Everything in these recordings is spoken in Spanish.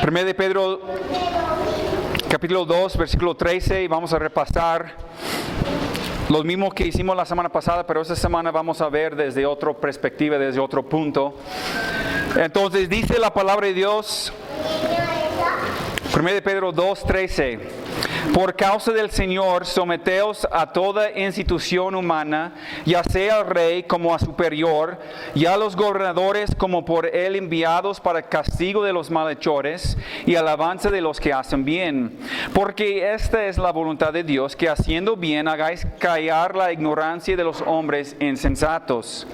1 de Pedro, capítulo 2, versículo 13, y vamos a repasar lo mismo que hicimos la semana pasada, pero esta semana vamos a ver desde otra perspectiva, desde otro punto. Entonces dice la palabra de Dios, 1 de Pedro 2, 13. Por causa del Señor, someteos a toda institución humana, ya sea al rey como a superior, y a los gobernadores como por él enviados para castigo de los malhechores y alabanza de los que hacen bien. Porque esta es la voluntad de Dios, que haciendo bien hagáis callar la ignorancia de los hombres insensatos.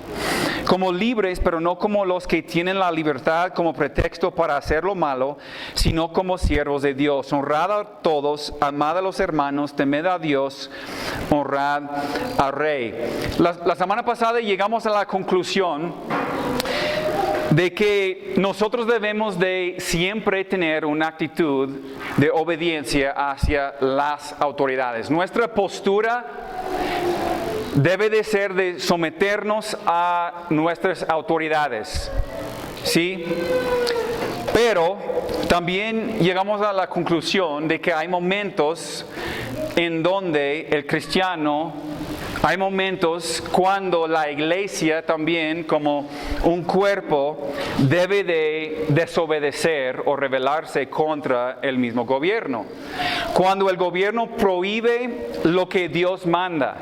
Como libres, pero no como los que tienen la libertad como pretexto para hacer lo malo, sino como siervos de Dios. Honrad a todos, amad a los hermanos, temed a Dios, honrad al Rey. La semana pasada llegamos a la conclusión de que nosotros debemos de siempre tener una actitud de obediencia hacia las autoridades. Nuestra postura debe de ser de someternos a nuestras autoridades, ¿sí? Pero también llegamos a la conclusión de que hay momentos en donde el cristiano, hay momentos cuando la iglesia también como un cuerpo debe de desobedecer o rebelarse contra el mismo gobierno. Cuando el gobierno prohíbe lo que Dios manda,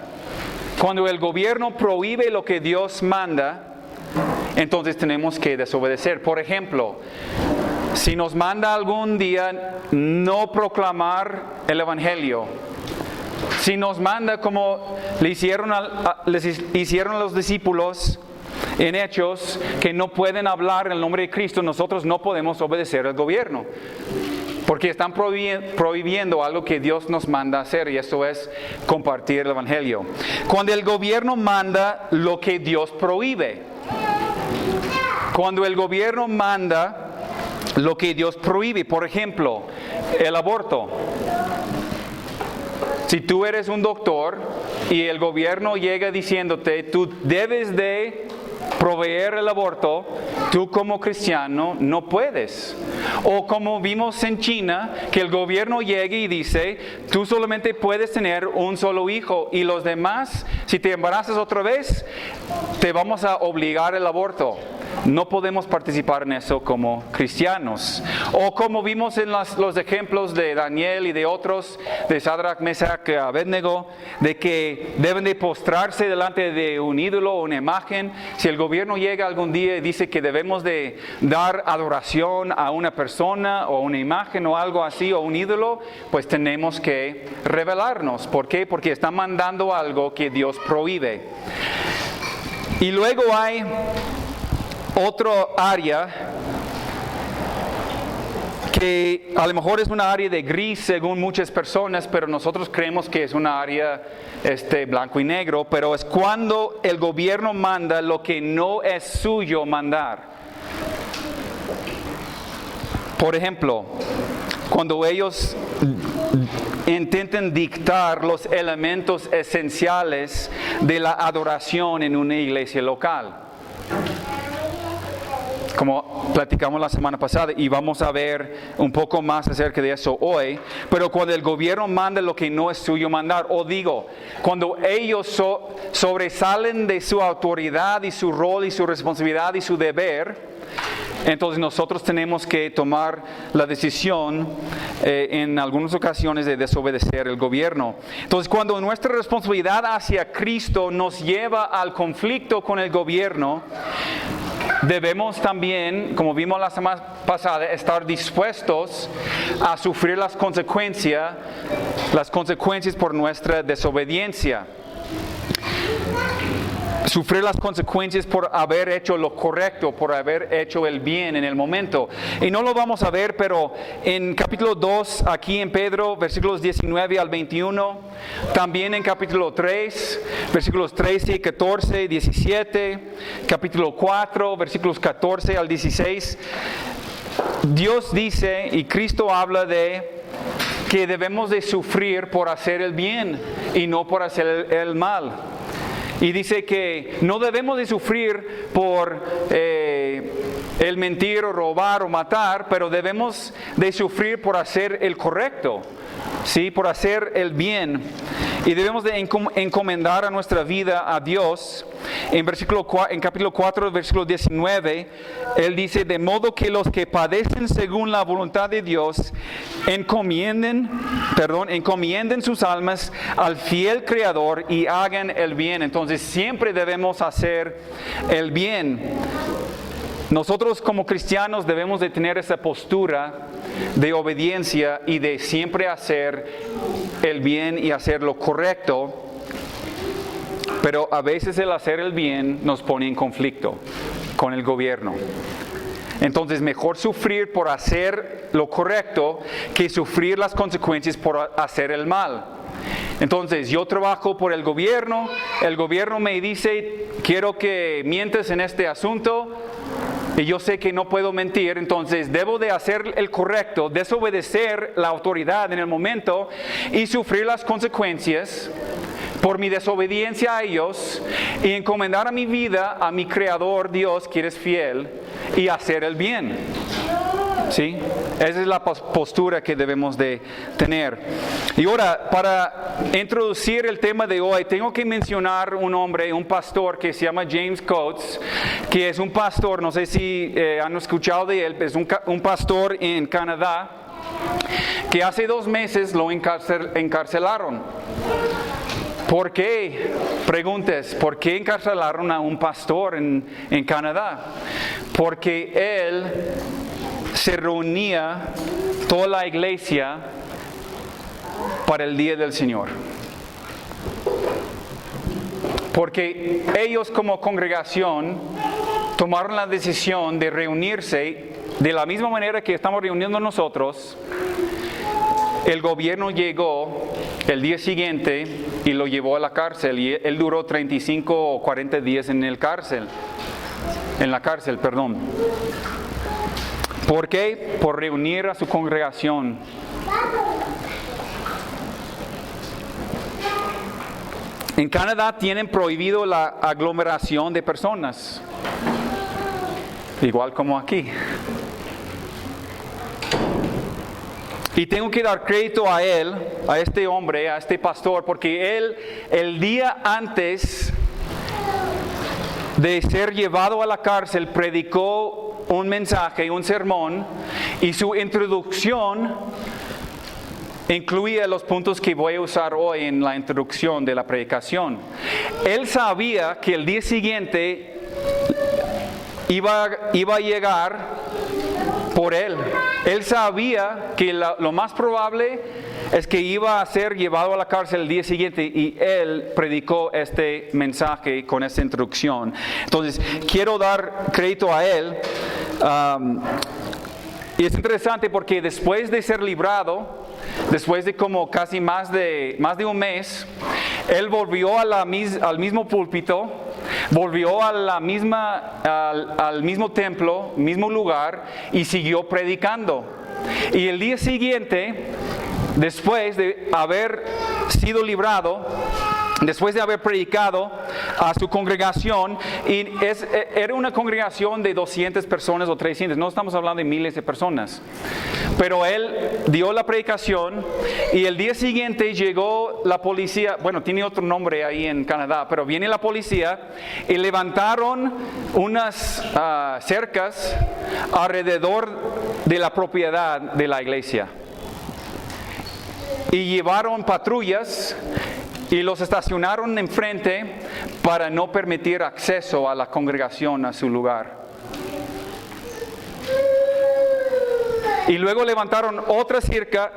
cuando el gobierno prohíbe lo que Dios manda, entonces tenemos que desobedecer. Por ejemplo, si nos manda algún día no proclamar el evangelio, si nos manda como les hicieron a los discípulos en Hechos, que no pueden hablar en el nombre de Cristo, nosotros no podemos obedecer al gobierno. Porque están prohibiendo algo que Dios nos manda hacer, y eso es compartir el evangelio. Cuando el gobierno manda lo que Dios prohíbe. Cuando el gobierno manda lo que Dios prohíbe. Por ejemplo, el aborto. Si tú eres un doctor y el gobierno llega diciéndote, tú debes de proveer el aborto, tú como cristiano no puedes. O como vimos en China, que el gobierno llegue y dice, tú solamente puedes tener un solo hijo, y los demás, si te embarazas otra vez, te vamos a obligar al aborto. No podemos participar en eso como cristianos. O como vimos en los ejemplos de Daniel y de otros, de Sadrach, Mesach, Abednego, de que deben de postrarse delante de un ídolo o una imagen. Si el gobierno llega algún día y dice que debemos de dar adoración a una persona o una imagen o algo así, o un ídolo, pues tenemos que rebelarnos. ¿Por qué? Porque están mandando algo que Dios prohíbe. Y luego hay otro área que a lo mejor es una área de gris según muchas personas, pero nosotros creemos que es una área blanco y negro, pero es cuando el gobierno manda lo que no es suyo mandar. Por ejemplo, cuando ellos intentan dictar los elementos esenciales de la adoración en una iglesia local. Como platicamos la semana pasada, y vamos a ver un poco más acerca de eso hoy, pero cuando el gobierno manda lo que no es suyo mandar, o digo, cuando ellos sobresalen de su autoridad y su rol y su responsabilidad y su deber, entonces nosotros tenemos que tomar la decisión en algunas ocasiones de desobedecer el gobierno. Entonces, cuando nuestra responsabilidad hacia Cristo nos lleva al conflicto con el gobierno, debemos también, como vimos la semana pasada, estar dispuestos a sufrir las consecuencias por nuestra desobediencia. Sufrir las consecuencias por haber hecho lo correcto, por haber hecho el bien en el momento. Y no lo vamos a ver, pero en capítulo 2, aquí en Pedro, versículos 19 al 21, también en capítulo 3, versículos 13, 14, 17, capítulo 4, versículos 14 al 16, Dios dice, y Cristo habla de que debemos de sufrir por hacer el bien y no por hacer el mal. Y dice que no debemos de sufrir por el mentir o robar o matar, pero debemos de sufrir por hacer el correcto, ¿sí? Por hacer el bien. Y debemos de encomendar a nuestra vida a Dios. En capítulo 4, versículo 19, Él dice, de modo que los que padecen según la voluntad de Dios, encomienden sus almas al fiel Creador y hagan el bien. Entonces siempre debemos hacer el bien. Nosotros como cristianos debemos de tener esa postura de obediencia y de siempre hacer el bien y hacer lo correcto, pero a veces el hacer el bien nos pone en conflicto con el gobierno. Entonces mejor sufrir por hacer lo correcto que sufrir las consecuencias por hacer el mal. Entonces yo trabajo por el gobierno me dice, quiero que mientes en este asunto, y yo sé que no puedo mentir, entonces debo de hacer el correcto, desobedecer la autoridad en el momento y sufrir las consecuencias por mi desobediencia a ellos y encomendar a mi vida a mi Creador Dios, que eres fiel, y hacer el bien. ¿Sí? Esa es la postura que debemos de tener. Y ahora, para introducir el tema de hoy, tengo que mencionar un pastor que se llama James Coates, que es un pastor, no sé si han escuchado de él, es un pastor en Canadá, que hace 2 meses lo encarcelaron. ¿Por qué? Preguntes, ¿por qué encarcelaron a un pastor en Canadá? Porque él se reunía toda la iglesia para el día del Señor. Porque ellos como congregación tomaron la decisión de reunirse de la misma manera que estamos reuniendo nosotros. El gobierno llegó el día siguiente y lo llevó a la cárcel, y él duró 35 o 40 días en la cárcel. ¿Por qué? Por reunir a su congregación. En Canadá tienen prohibido la aglomeración de personas, igual como aquí. Y tengo que dar crédito a él, a este hombre, a este pastor, porque él, el día antes de ser llevado a la cárcel, predicó un mensaje, un sermón, y su introducción incluía los puntos que voy a usar hoy en la introducción de la predicación. Él sabía que el día siguiente iba a llegar por él. Él sabía que lo más probable es que iba a ser llevado a la cárcel el día siguiente, y él predicó este mensaje con esta introducción. Entonces, quiero dar crédito a él. Y es interesante porque después de ser librado, después de como casi más de un mes, él volvió al mismo púlpito, volvió al mismo templo, mismo lugar, y siguió predicando. Y el día siguiente, después de haber sido librado, después de haber predicado a su congregación, y era una congregación de 200 personas o 300, no estamos hablando de miles de personas, pero él dio la predicación, y el día siguiente llegó la policía, bueno, tiene otro nombre ahí en Canadá, pero viene la policía y levantaron unas cercas alrededor de la propiedad de la iglesia, y llevaron patrullas y los estacionaron enfrente para no permitir acceso a la congregación a su lugar. Y luego levantaron otra cerca,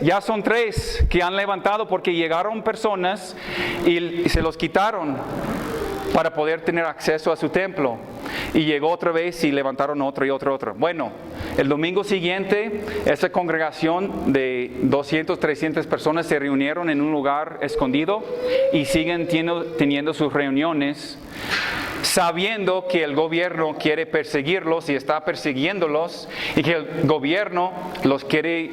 ya son 3 que han levantado porque llegaron personas y se los quitaron para poder tener acceso a su templo. Y llegó otra vez y levantaron otro y otro. Bueno, el domingo siguiente, esa congregación de 200, 300 personas se reunieron en un lugar escondido y siguen teniendo sus reuniones, sabiendo que el gobierno quiere perseguirlos y está persiguiéndolos, y que el gobierno los quiere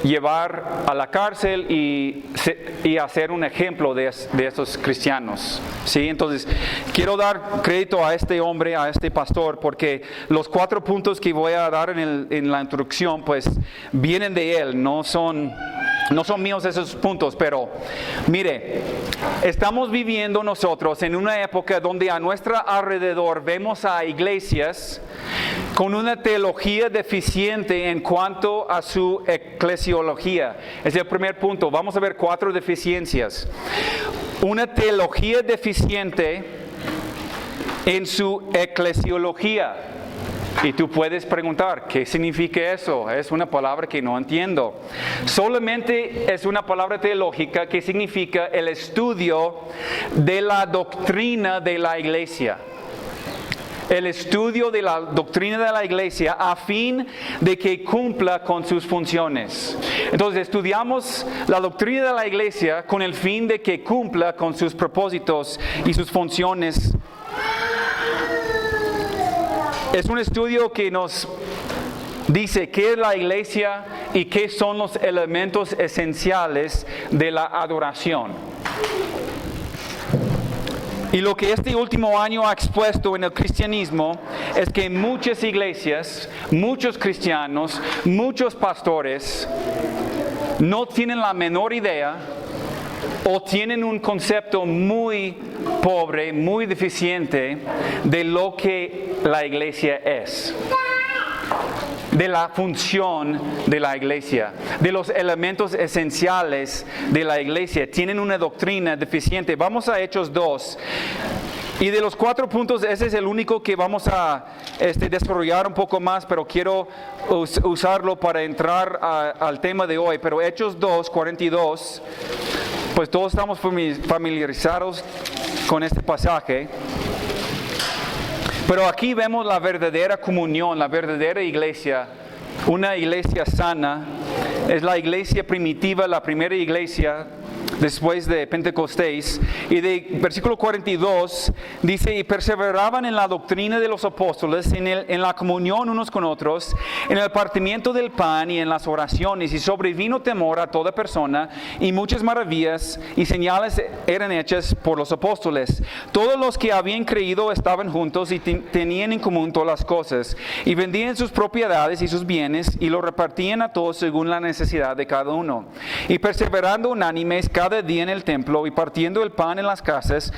llevar a la cárcel y hacer un ejemplo de estos cristianos. ¿Sí? Entonces, quiero dar crédito a este hombre, a este pastor, porque los 4 puntos que voy a dar en la introducción, pues, vienen de él, no son míos esos puntos, pero mire, estamos viviendo nosotros en una época donde a nuestro alrededor vemos a iglesias con una teología deficiente en cuanto a su eclesiología. Es el primer punto. Vamos a ver 4 deficiencias. Una teología deficiente en su eclesiología. Y tú puedes preguntar, ¿qué significa eso? Es una palabra que no entiendo. Solamente es una palabra teológica que significa el estudio de la doctrina de la iglesia. El estudio de la doctrina de la iglesia a fin de que cumpla con sus funciones. Entonces estudiamos la doctrina de la iglesia con el fin de que cumpla con sus propósitos y sus funciones. Es un estudio que nos dice qué es la iglesia y qué son los elementos esenciales de la adoración. Y lo que este último año ha expuesto en el cristianismo es que muchas iglesias, muchos cristianos, muchos pastores no tienen la menor idea o tienen un concepto muy pobre, muy deficiente de lo que la iglesia es, de la función de la iglesia, de los elementos esenciales de la iglesia. Tienen una doctrina deficiente. Vamos a Hechos 2. Y de los 4 puntos, ese es el único que vamos a desarrollar un poco más, pero quiero usarlo para entrar al tema de hoy. Pero Hechos 2, 42, pues todos estamos familiarizados con este pasaje. Pero aquí vemos la verdadera comunión, la verdadera iglesia, una iglesia sana. Es la iglesia primitiva, la primera iglesia después de Pentecostés. Y de versículo 42 dice: y perseveraban en la doctrina de los apóstoles, en la comunión unos con otros, en el partimiento del pan y en las oraciones, y sobrevino temor a toda persona, y muchas maravillas y señales eran hechas por los apóstoles. Todos los que habían creído estaban juntos y tenían en común todas las cosas, y vendían sus propiedades y sus bienes y lo repartían a todos según la necesidad de cada uno. Y perseverando unánimes cada día en el templo y partiendo el pan en las casas,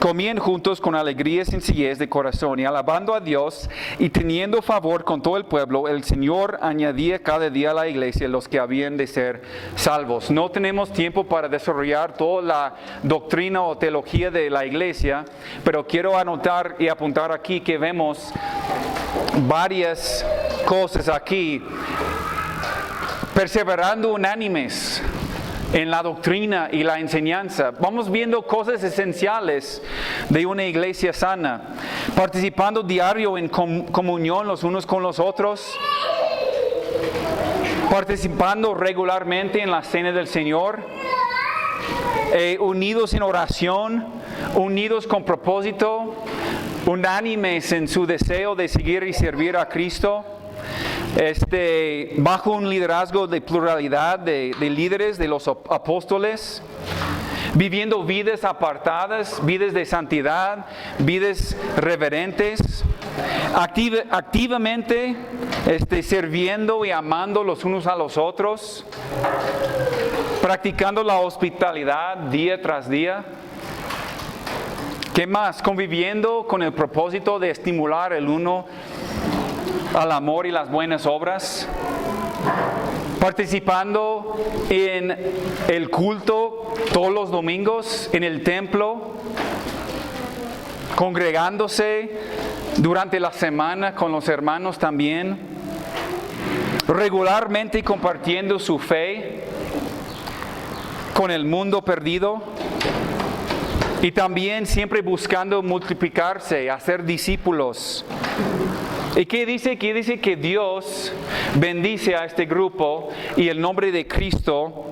comían juntos con alegría y sencillez de corazón, y alabando a Dios y teniendo favor con todo el pueblo, el Señor añadía cada día a la iglesia los que habían de ser salvos. No tenemos tiempo para desarrollar toda la doctrina o teología de la iglesia, pero quiero anotar y apuntar aquí que vemos varias cosas aquí. Perseverando unánimes en la doctrina y la enseñanza. Vamos viendo cosas esenciales de una iglesia sana. Participando diario en comunión los unos con los otros. Participando regularmente en la cena del Señor. Unidos en oración. Unidos con propósito. Unánimes en su deseo de seguir y servir a Cristo. Bajo un liderazgo de pluralidad de líderes, de los apóstoles, viviendo vidas apartadas, vidas de santidad, vidas reverentes, activamente sirviendo y amando los unos a los otros, practicando la hospitalidad día tras día. ¿Qué más? Conviviendo con el propósito de estimular el uno al amor y las buenas obras, participando en el culto todos los domingos en el templo, congregándose durante la semana con los hermanos también, regularmente compartiendo su fe con el mundo perdido, y también siempre buscando multiplicarse, hacer discípulos. ¿Y qué dice? Que dice que Dios bendice a este grupo y el nombre de Cristo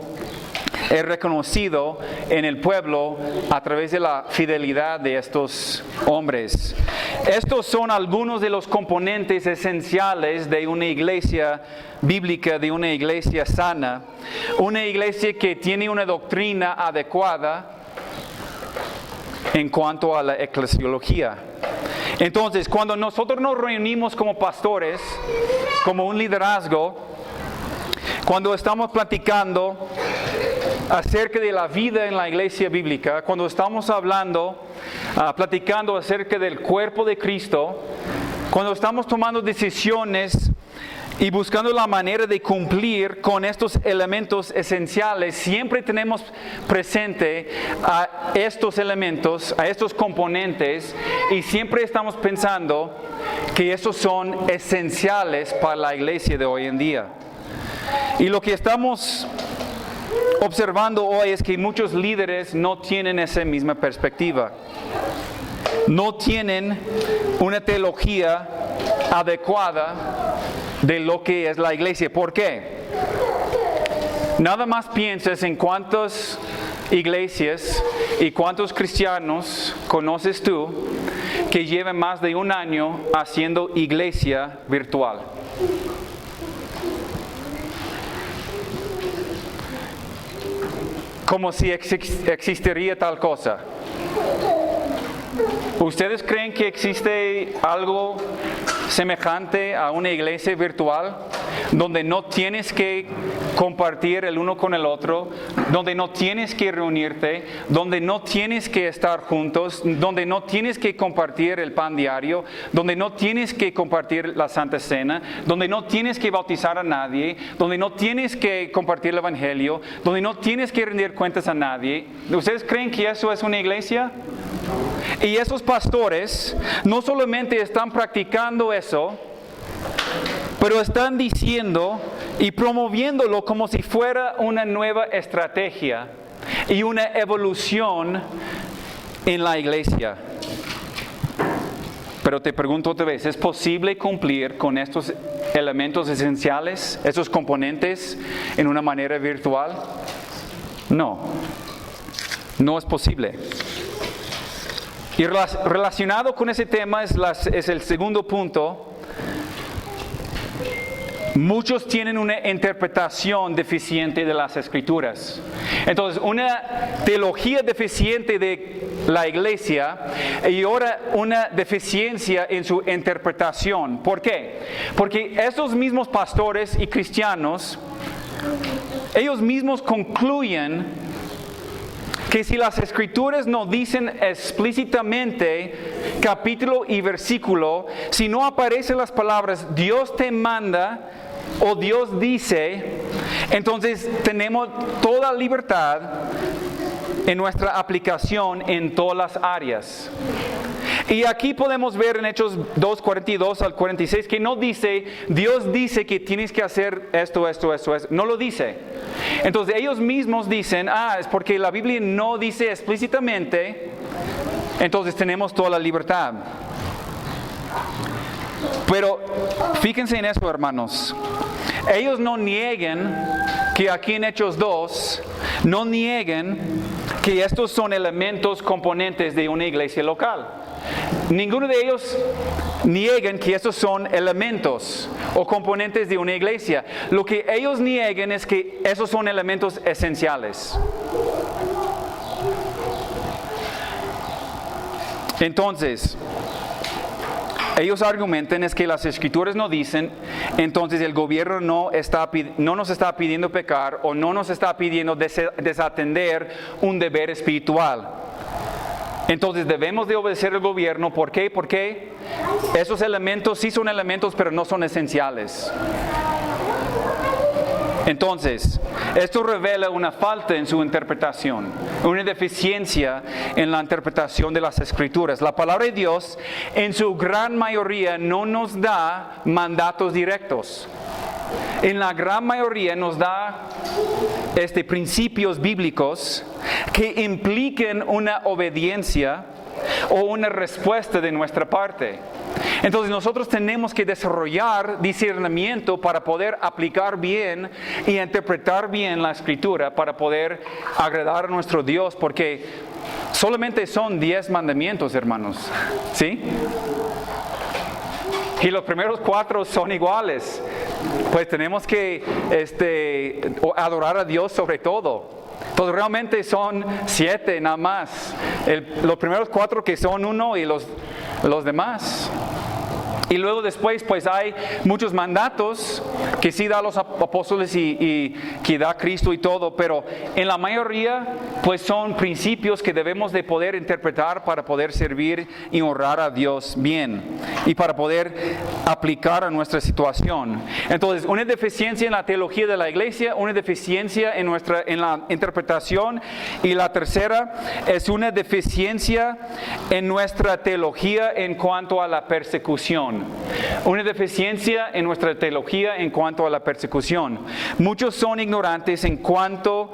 es reconocido en el pueblo a través de la fidelidad de estos hombres. Estos son algunos de los componentes esenciales de una iglesia bíblica, de una iglesia sana, una iglesia que tiene una doctrina adecuada en cuanto a la eclesiología. Entonces, cuando nosotros nos reunimos como pastores, como un liderazgo, cuando estamos platicando acerca de la vida en la iglesia bíblica, cuando estamos platicando acerca del cuerpo de Cristo, cuando estamos tomando decisiones y buscando la manera de cumplir con estos elementos esenciales, siempre tenemos presente a estos elementos, a estos componentes, y siempre estamos pensando que estos son esenciales para la iglesia de hoy en día. Y lo que estamos observando hoy es que muchos líderes no tienen esa misma perspectiva. No tienen una teología adecuada de lo que es la iglesia. ¿Por qué? Nada más piensas en cuántas iglesias y cuántos cristianos conoces tú que llevan más de un año haciendo iglesia virtual. Como si existiría tal cosa. ¿Ustedes creen que existe algo semejante a una iglesia virtual donde no tienes que compartir el uno con el otro, donde no tienes que reunirte, donde no tienes que estar juntos, donde no tienes que compartir el pan diario, donde no tienes que compartir la Santa Cena, donde no tienes que bautizar a nadie, donde no tienes que compartir el Evangelio, donde no tienes que rendir cuentas a nadie? ¿Ustedes creen que eso es una iglesia? Y esos pastores no solamente están practicando eso, pero están diciendo y promoviéndolo como si fuera una nueva estrategia y una evolución en la iglesia. Pero te pregunto otra vez, ¿es posible cumplir con estos elementos esenciales, esos componentes, en una manera virtual? No, no es posible. Y relacionado con ese tema es el segundo punto. Muchos tienen una interpretación deficiente de las Escrituras. Entonces, una teología deficiente de la iglesia y ahora una deficiencia en su interpretación. ¿Por qué? Porque esos mismos pastores y cristianos, ellos mismos concluyen que si las Escrituras no dicen explícitamente capítulo y versículo, si no aparecen las palabras Dios te manda o Dios dice, entonces tenemos toda libertad en nuestra aplicación en todas las áreas. Y aquí podemos ver en Hechos 2:42 al 46 que no dice, Dios dice que tienes que hacer esto. No lo dice. Entonces ellos mismos dicen, es porque la Biblia no dice explícitamente, entonces tenemos toda la libertad. Pero fíjense en eso, hermanos. Ellos no niegan que aquí en Hechos 2, no nieguen que estos son elementos componentes de una iglesia local. Ninguno de ellos niegan que estos son elementos o componentes de una iglesia. Lo que ellos niegan es que esos son elementos esenciales. Entonces, ellos argumentan es que las Escrituras no dicen, entonces el gobierno no nos está pidiendo pecar o no nos está pidiendo desatender un deber espiritual. Entonces debemos de obedecer al gobierno. ¿Por qué? Porque esos elementos sí son elementos, pero no son esenciales. Entonces, esto revela una falta en su interpretación, una deficiencia en la interpretación de las Escrituras. La palabra de Dios, en su gran mayoría, no nos da mandatos directos. En la gran mayoría nos da principios bíblicos que impliquen una obediencia o una respuesta de nuestra parte. Entonces nosotros tenemos que desarrollar discernimiento para poder aplicar bien y interpretar bien la Escritura para poder agradar a nuestro Dios, porque solamente son 10 mandamientos, hermanos, ¿sí? Y los primeros 4 son iguales. Pues tenemos que adorar a Dios sobre todo. Entonces realmente son 7 nada más. Los primeros 4 que son 1 y los demás. Y luego después pues hay muchos mandatos que sí da los apóstoles y que da Cristo y todo, pero en la mayoría pues son principios que debemos de poder interpretar para poder servir y honrar a Dios bien y para poder aplicar a nuestra situación. Entonces, una deficiencia en la teología de la iglesia, una deficiencia en la interpretación, y la tercera es una deficiencia en nuestra teología en cuanto a la persecución. Una deficiencia en nuestra teología en cuanto a la persecución. Muchos son ignorantes en cuanto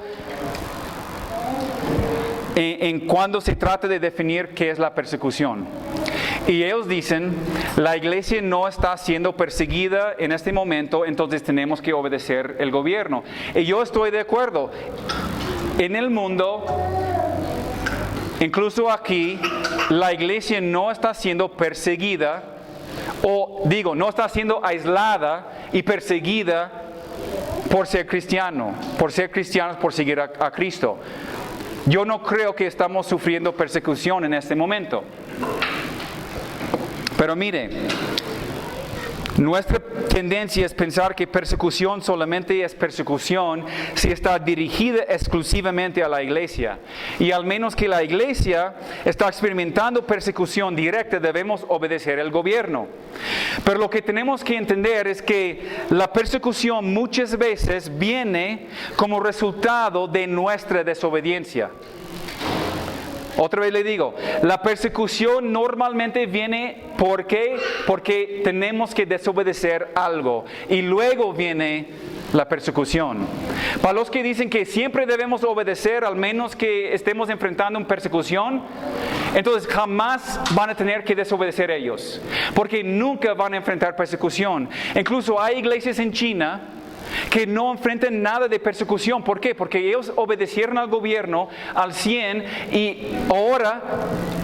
cuando se trata de definir qué es la persecución. Y ellos dicen, la iglesia no está siendo perseguida en este momento, entonces tenemos que obedecer el gobierno. Y yo estoy de acuerdo. En el mundo, incluso aquí, la iglesia no está siendo perseguida, no está siendo aislada y perseguida por ser cristianos, por seguir a Cristo. Yo no creo que estamos sufriendo persecución en este momento. Pero mire, nuestra tendencia es pensar que persecución solamente es persecución si está dirigida exclusivamente a la iglesia. Y al menos que la iglesia está experimentando persecución directa, debemos obedecer al gobierno. Pero lo que tenemos que entender es que la persecución muchas veces viene como resultado de nuestra desobediencia. Otra vez le digo, la persecución normalmente viene porque tenemos que desobedecer algo y luego viene la persecución. Para los que dicen que siempre debemos obedecer al menos que estemos enfrentando una persecución, entonces jamás van a tener que desobedecer ellos, porque nunca van a enfrentar persecución. Incluso hay iglesias en China que no enfrentan nada de persecución. ¿Por qué? Porque ellos obedecieron al gobierno al 100 y ahora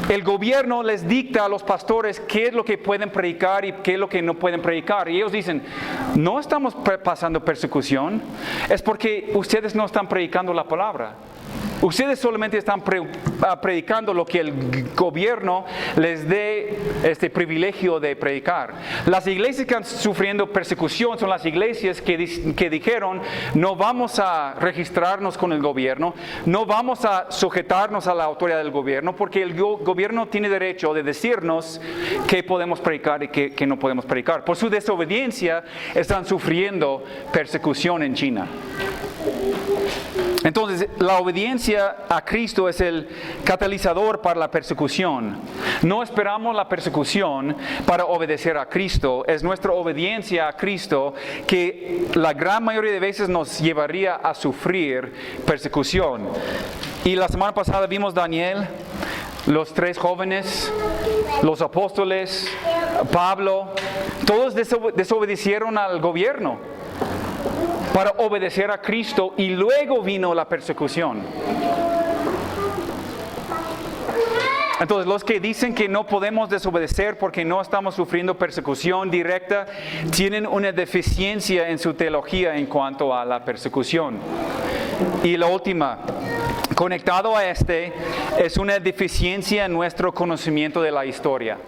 el gobierno les dicta a los pastores qué es lo que pueden predicar y qué es lo que no pueden predicar. Y ellos dicen, no estamos pasando persecución, es porque ustedes no están predicando la palabra. Ustedes solamente están predicando lo que el gobierno les dé este privilegio de predicar. Las iglesias que están sufriendo persecución son las iglesias que dijeron, no vamos a registrarnos con el gobierno, no vamos a sujetarnos a la autoridad del gobierno, porque el gobierno tiene derecho de decirnos qué podemos predicar y qué no podemos predicar. Por su desobediencia están sufriendo persecución en China. Entonces, la obediencia a Cristo es el catalizador para la persecución. No esperamos la persecución para obedecer a Cristo. Es nuestra obediencia a Cristo que la gran mayoría de veces nos llevaría a sufrir persecución. Y la semana pasada vimos Daniel, los 3 jóvenes, los apóstoles, Pablo, todos desobedecieron al gobierno para obedecer a Cristo y luego vino la persecución. Entonces, los que dicen que no podemos desobedecer porque no estamos sufriendo persecución directa, tienen una deficiencia en su teología en cuanto a la persecución. Y la última, conectado a es una deficiencia en nuestro conocimiento de la historia.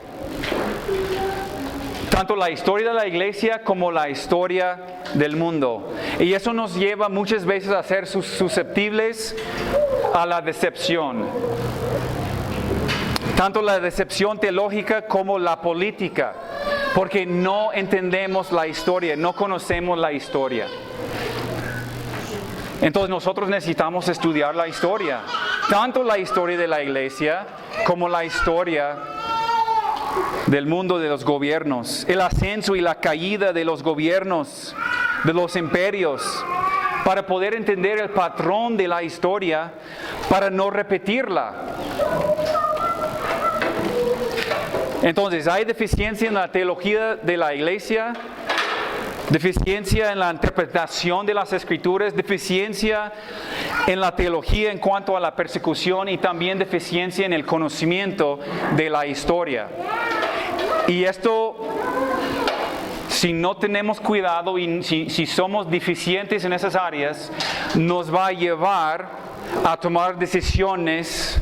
Tanto la historia de la iglesia como la historia del mundo. Y eso nos lleva muchas veces a ser susceptibles a la decepción. Tanto la decepción teológica como la política. Porque no entendemos la historia, no conocemos la historia. Entonces nosotros necesitamos estudiar la historia. Tanto la historia de la iglesia como la historia del mundo, de los gobiernos, el ascenso y la caída de los gobiernos, de los imperios, para poder entender el patrón de la historia, para no repetirla. Entonces, hay deficiencia en la teología de la iglesia, deficiencia en la interpretación de las escrituras, deficiencia en la teología en cuanto a la persecución y también deficiencia en el conocimiento de la historia. Y esto, si no tenemos cuidado y si somos deficientes en esas áreas, nos va a llevar a tomar decisiones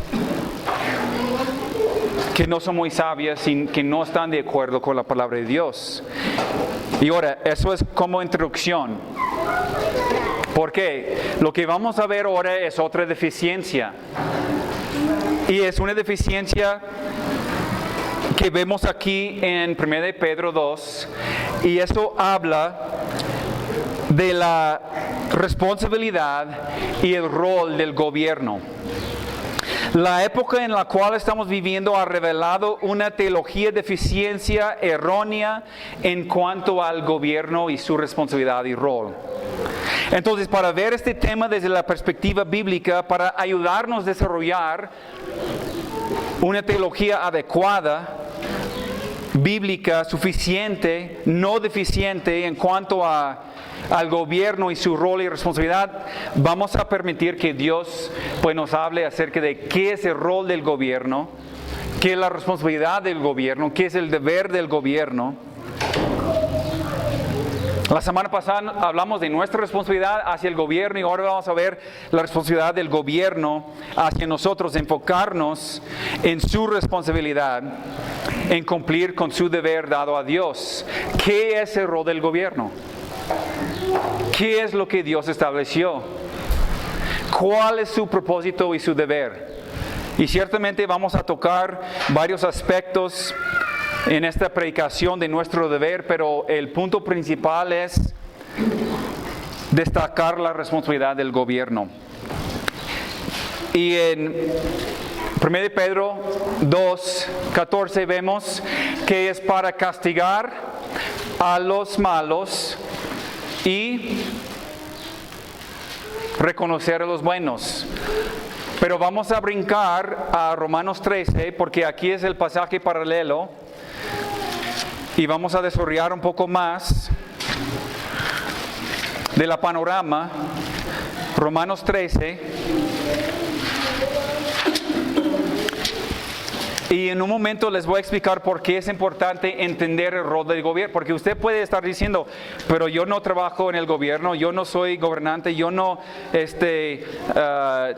que no son muy sabias y que no están de acuerdo con la palabra de Dios. Y ahora, eso es como introducción. ¿Por qué? Lo que vamos a ver ahora es otra deficiencia. Y es una deficiencia que vemos aquí en 1 Pedro 2. Y eso habla de la responsabilidad y el rol del gobierno. La época en la cual estamos viviendo ha revelado una teología de deficiencia errónea en cuanto al gobierno y su responsabilidad y rol. Entonces, para ver este tema desde la perspectiva bíblica, para ayudarnos a desarrollar una teología adecuada, bíblica, suficiente, no deficiente en cuanto al gobierno y su rol y responsabilidad, vamos a permitir que Dios pues nos hable acerca de qué es el rol del gobierno, qué es la responsabilidad del gobierno, qué es el deber del gobierno. La semana pasada hablamos de nuestra responsabilidad hacia el gobierno y ahora vamos a ver la responsabilidad del gobierno hacia nosotros, enfocarnos en su responsabilidad, en cumplir con su deber dado a Dios. ¿Qué es el rol del gobierno? ¿Qué es lo que Dios estableció? ¿Cuál es su propósito y su deber? Y ciertamente vamos a tocar varios aspectos en esta predicación de nuestro deber, pero el punto principal es destacar la responsabilidad del gobierno. Y en 1 Pedro 2:14 vemos que es para castigar a los malos y reconocer a los buenos. Pero vamos a brincar a Romanos 13 porque aquí es el pasaje paralelo y vamos a desarrollar un poco más de la panorama. Romanos 13. Y en un momento les voy a explicar por qué es importante entender el rol del gobierno. Porque usted puede estar diciendo, pero yo no trabajo en el gobierno, yo no soy gobernante, yo no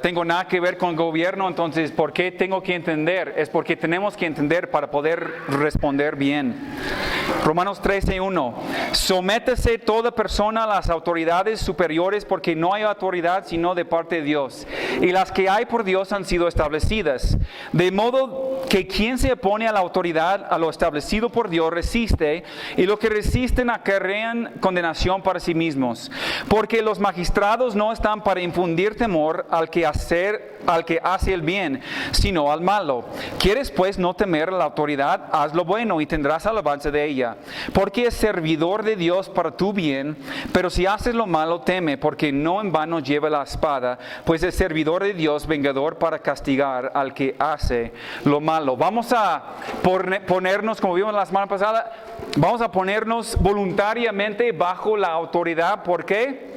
tengo nada que ver con el gobierno, entonces ¿por qué tengo que entender? Es porque tenemos que entender para poder responder bien. Romanos 13:1. Sométese toda persona a las autoridades superiores porque no hay autoridad sino de parte de Dios. Y las que hay por Dios han sido establecidas. De modo que quien se opone a la autoridad, a lo establecido por Dios, resiste, y los que resisten acarrean condenación para sí mismos. Porque los magistrados no están para infundir temor al que hace el bien, sino al malo. ¿Quieres pues no temer a la autoridad? Haz lo bueno y tendrás alabanza de ella. Porque es servidor de Dios para tu bien, pero si haces lo malo, teme, porque no en vano lleva la espada, pues es servidor de Dios, vengador para castigar al que hace lo malo. Vamos a ponernos, como vimos la semana pasada, vamos a ponernos voluntariamente bajo la autoridad. ¿Por qué?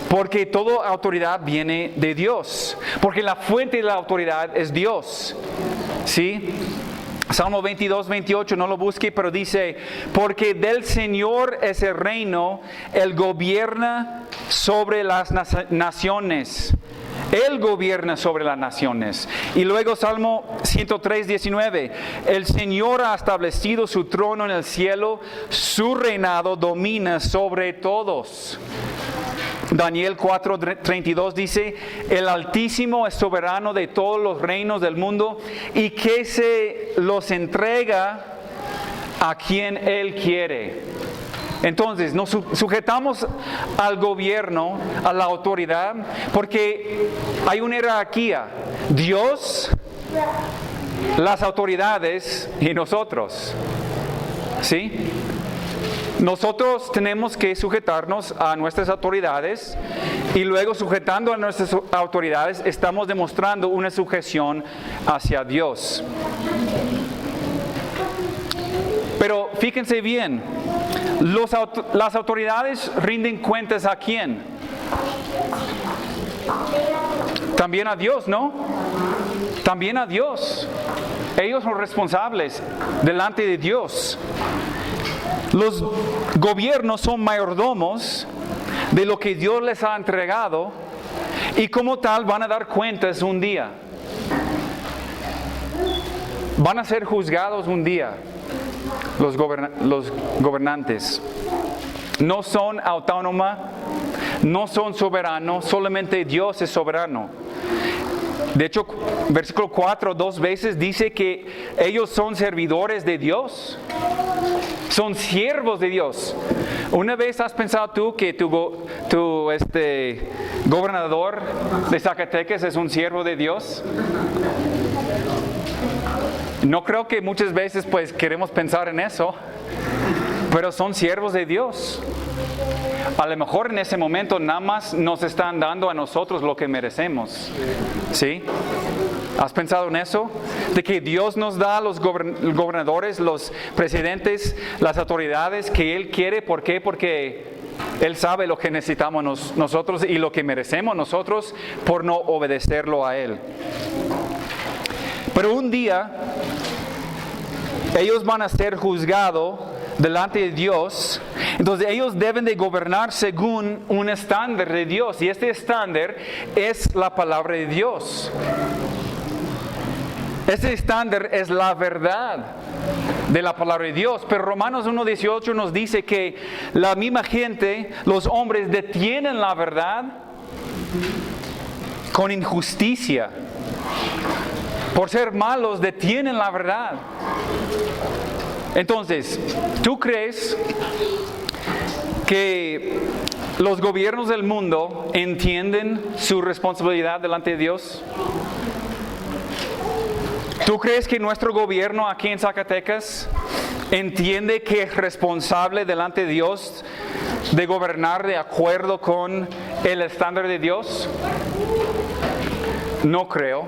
Porque toda autoridad viene de Dios. Porque la fuente de la autoridad es Dios. ¿Sí? Salmo 22:28, no lo busque, pero dice, porque del Señor es el reino, Él gobierna sobre las naciones. Él gobierna sobre las naciones. Y luego Salmo 103:19, el Señor ha establecido su trono en el cielo, su reinado domina sobre todos. Daniel 4:32 dice, el Altísimo es soberano de todos los reinos del mundo y que se los entrega a quien Él quiere. Entonces nos sujetamos al gobierno, a la autoridad, porque hay una jerarquía. Dios, las autoridades y nosotros. ¿Sí? Nosotros tenemos que sujetarnos a nuestras autoridades y luego sujetando a nuestras autoridades estamos demostrando una sujeción hacia Dios. Pero fíjense bien, las autoridades rinden cuentas ¿a quién? También a Dios, ¿no? También a Dios. Ellos son responsables delante de Dios. Los gobiernos son mayordomos de lo que Dios les ha entregado y como tal van a dar cuentas un día. Van a ser juzgados un día los gobernantes. No son autónoma, no son soberanos, solamente Dios es soberano. De hecho, versículo 4 2 veces dice que ellos son servidores de Dios. Son siervos de Dios. ¿Una vez has pensado tú que tu gobernador de Zacatecas es un siervo de Dios? No creo que muchas veces pues queremos pensar en eso, pero son siervos de Dios. A lo mejor en ese momento nada más nos están dando a nosotros lo que merecemos. ¿Sí? ¿Has pensado en eso? De que Dios nos da a los gobernadores, los presidentes, las autoridades que Él quiere. ¿Por qué? Porque Él sabe lo que necesitamos nosotros y lo que merecemos nosotros por no obedecerlo a Él. Pero un día ellos van a ser juzgados delante de Dios. Entonces ellos deben de gobernar según un estándar de Dios. Y este estándar es la palabra de Dios. Este estándar es la verdad de la palabra de Dios. Pero Romanos 1:18 nos dice que la misma gente, los hombres, detienen la verdad con injusticia. Por ser malos, detienen la verdad. Entonces, ¿tú crees que los gobiernos del mundo entienden su responsabilidad delante de Dios? ¿Tú crees que nuestro gobierno aquí en Zacatecas entiende que es responsable delante de Dios de gobernar de acuerdo con el estándar de Dios? No creo.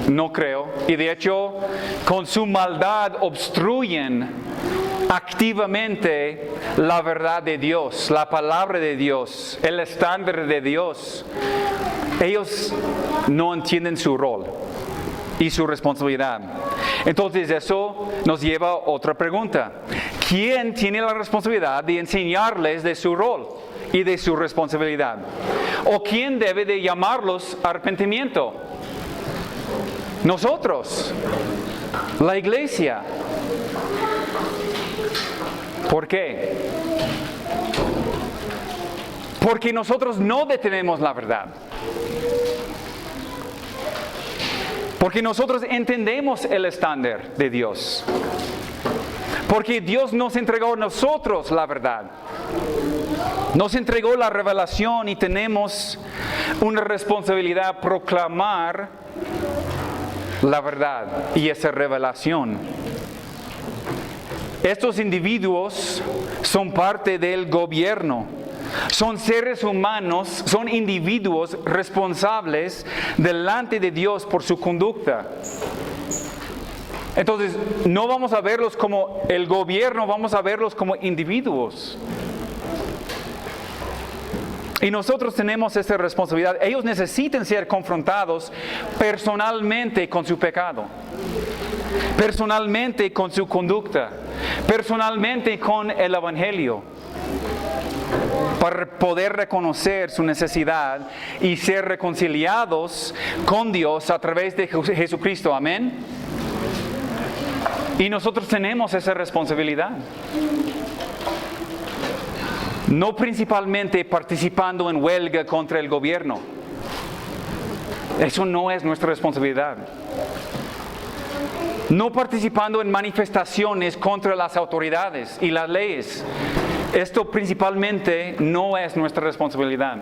No creo. Y de hecho, con su maldad obstruyen activamente la verdad de Dios, la palabra de Dios, el estándar de Dios. Ellos no entienden su rol y su responsabilidad. Entonces eso nos lleva a otra pregunta. ¿Quién tiene la responsabilidad de enseñarles de su rol y de su responsabilidad? ¿O quién debe de llamarlos a arrepentimiento? Nosotros, la iglesia. ¿Por qué? Porque nosotros no detenemos la verdad. Porque nosotros entendemos el estándar de Dios. Porque Dios nos entregó a nosotros la verdad. Nos entregó la revelación y tenemos una responsabilidad proclamar la verdad y esa revelación. Estos individuos son parte del gobierno. Son seres humanos, son individuos responsables delante de Dios por su conducta. Entonces, no vamos a verlos como el gobierno, vamos a verlos como individuos. Y nosotros tenemos esa responsabilidad. Ellos necesitan ser confrontados personalmente con su pecado, personalmente con su conducta, personalmente con el Evangelio, para poder reconocer su necesidad y ser reconciliados con Dios a través de Jesucristo. Amén. Y nosotros tenemos esa responsabilidad. No principalmente participando en huelga contra el gobierno. Eso no es nuestra responsabilidad. No participando en manifestaciones contra las autoridades y las leyes. Esto principalmente no es nuestra responsabilidad.